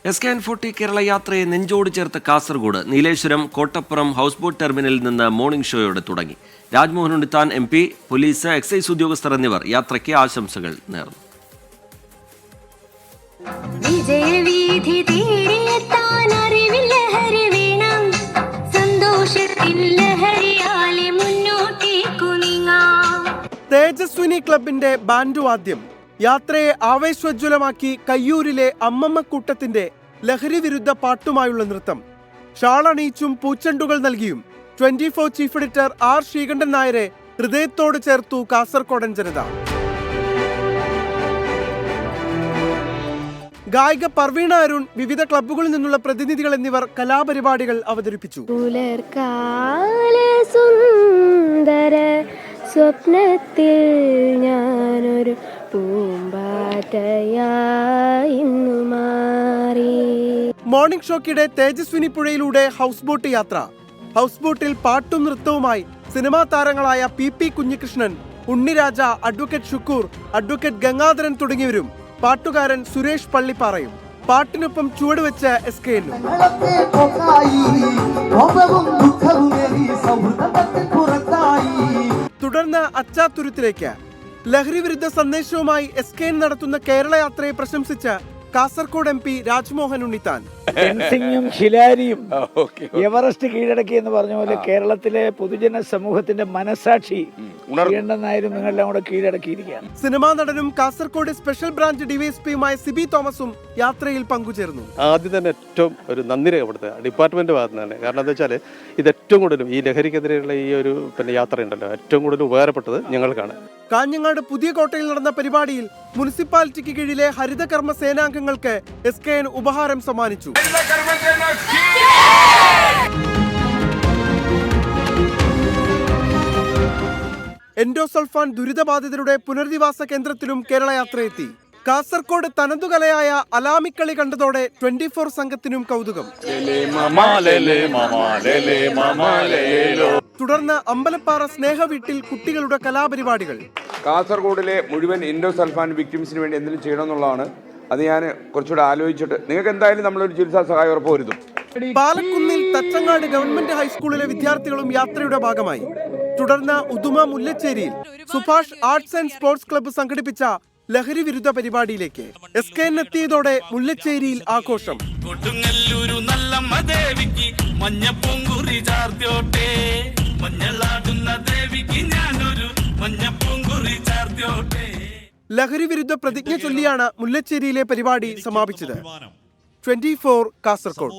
SKN40 Kerala യാത്രയെ നെഞ്ചോട് ചേർത്ത് കാസർഗോഡ് നീലേശ്വരം കോട്ടപ്പുറം ഹൗസ് ബോട്ട് ടെർമിനലിൽ നിന്ന് മോർണിംഗ് ഷോയോടെ തുടങ്ങി. Rajmohan Unnithan MP, police, excise ഉദ്യോഗസ്ഥർ എന്നിവർ യാത്രയ്ക്ക് ആശംസകൾ നേർന്നു. തേജസ്വിനി ക്ലബിന്റെ ബാൻഡ് വാദ്യം യാത്രയെ ആവേശോജ്വലമാക്കി. കയ്യൂരിലെ അമ്മമ്മക്കൂട്ടത്തിന്റെ ലഹരി വിരുദ്ധ പാട്ടുമായുള്ള നൃത്തം ഷാളണീച്ചും പൂച്ചെണ്ടുകൾ നൽകിയും 24 ചീഫ് എഡിറ്റർ R. ശ്രീകണ്ഠൻ നായരെ ഹൃദയത്തോട് ചേർത്തു കാസർകോടൻ ജനത. ഗായിക പർവീണ അരുൺ, വിവിധ ക്ലബ്ബുകളിൽ നിന്നുള്ള പ്രതിനിധികൾ എന്നിവർ കലാപരിപാടികൾ അവതരിപ്പിച്ചു. സ്വപ്നത്തിൽ ഞാനൊരു പൂമ്പാറ്റയായി മാറി. മോർണിംഗ് ഷോക്കിടെ തേജസ്വിനി പുഴയിലൂടെ ഹൗസ് ബോട്ട് യാത്ര. ഹൗസ് ബോട്ടിൽ പാട്ടും നൃത്തവുമായി സിനിമാ താരങ്ങളായ PP Kunhikrishnan, Unniraja, advocate Shukkur, advocate Gangadharan തുടങ്ങിയവരും പാട്ടുകാരൻ സുരേഷ് പള്ളിപ്പാറയും. പാട്ടിനൊപ്പം ചുവടുവെച്ച് SKN. തുടർന്ന് അച്ചാത്തുരുത്തിലേക്ക്. ലഹരി വിരുദ്ധ സന്ദേശവുമായി SKN നടത്തുന്ന കേരള യാത്രയെ പ്രശംസിച്ച് കാസർകോട് MP രാജ്മോഹൻ ഉണ്ണിത്താൻ. ഫെൻസിങ്ങും ഹിലാരിയും എവറസ്റ്റ് കീഴടക്കി എന്ന് പറഞ്ഞ പോലെ കേരളത്തിലെ പൊതുജന സമൂഹത്തിന്റെ മനസാക്ഷി ശ്രീകണ്ഠൻ നായരും നിങ്ങളെല്ലാം കൂടെ കീഴടക്കിയിരിക്കുകയാണ്. സിനിമാ നടനും കാസർകോട് സ്പെഷ്യൽ ബ്രാഞ്ച് DYSPയുമായ സിബി തോമസും യാത്രയിൽ പങ്കുചേർന്നു. ആദ്യം തന്നെ ഏറ്റവും ഒരു നന്ദി രേഖപ്പെടുത്തുക ഡിപ്പാർട്ട്മെന്റ് ഭാഗത്ത് തന്നെ. കാരണം എന്താ വെച്ചാൽ ഇത് ഏറ്റവും കൂടുതലും ഈ ലഹരിക്കെതിരെയുള്ള ഈ ഒരു യാത്ര ഉണ്ടല്ലോ, ഏറ്റവും കൂടുതൽ ഉപകാരപ്പെട്ടത് ഞങ്ങൾക്കാണ്. കാഞ്ഞങ്ങാട് പുതിയ കോട്ടയിൽ നടന്ന പരിപാടിയിൽ മുനിസിപ്പാലിറ്റിക്ക് കീഴിലെ ഹരിതകർമ്മ സേനാംഗങ്ങൾക്ക് SKN ഉപഹാരം സമ്മാനിച്ചു. എൻഡോസൾഫാൻ ദുരിതബാധിതരുടെ പുനരധിവാസ കേന്ദ്രത്തിലും കേരള യാത്രയെത്തി. കാസർകോട് തനതുകലയായ അലാമിക്കളി കണ്ടതോടെ 24 സംഘത്തിനും കൗതുകം. തുടർന്ന് അമ്പലപ്പാറ സ്നേഹ വീട്ടിൽ കുട്ടികളുടെ കലാപരിപാടികൾ. കാസർഗോഡിലെ മുഴുവൻ എൻഡോസൾഫാൻ വിക്ടിംസിന് വേണ്ടി എന്തെങ്കിലും ചെയ്യണമെന്നുള്ളതാണ്. അത് ഞാൻ കുറച്ചുകൂടെ ആലോചിച്ചിട്ട് നിങ്ങൾക്ക് എന്തായാലും നമ്മളൊരു ചികിത്സാ സഹായം ഉറപ്പുവരുത്തും. പാലക്കുന്നിൽ തച്ചങ്ങാട് ഗവൺമെന്റ് ഹൈസ്കൂളിലെ വിദ്യാർത്ഥികളും യാത്രയുടെ ഭാഗമായി. തുടർന്ന് ഉദുമ മുല്ലച്ചേരിയിൽ Subhash arts and sports club സംഘടിപ്പിച്ച ലഹരി വിരുദ്ധ പരിപാടിയിലേക്ക് SKN എത്തിയതോടെ മുല്ലച്ചേരിയിൽ ആഘോഷം. ലഹരി വിരുദ്ധ പ്രതിജ്ഞ ചൊല്ലിയാണ് മുല്ലച്ചേരിയിലെ പരിപാടി സമാപിച്ചത്. 24 കാസർകോട്.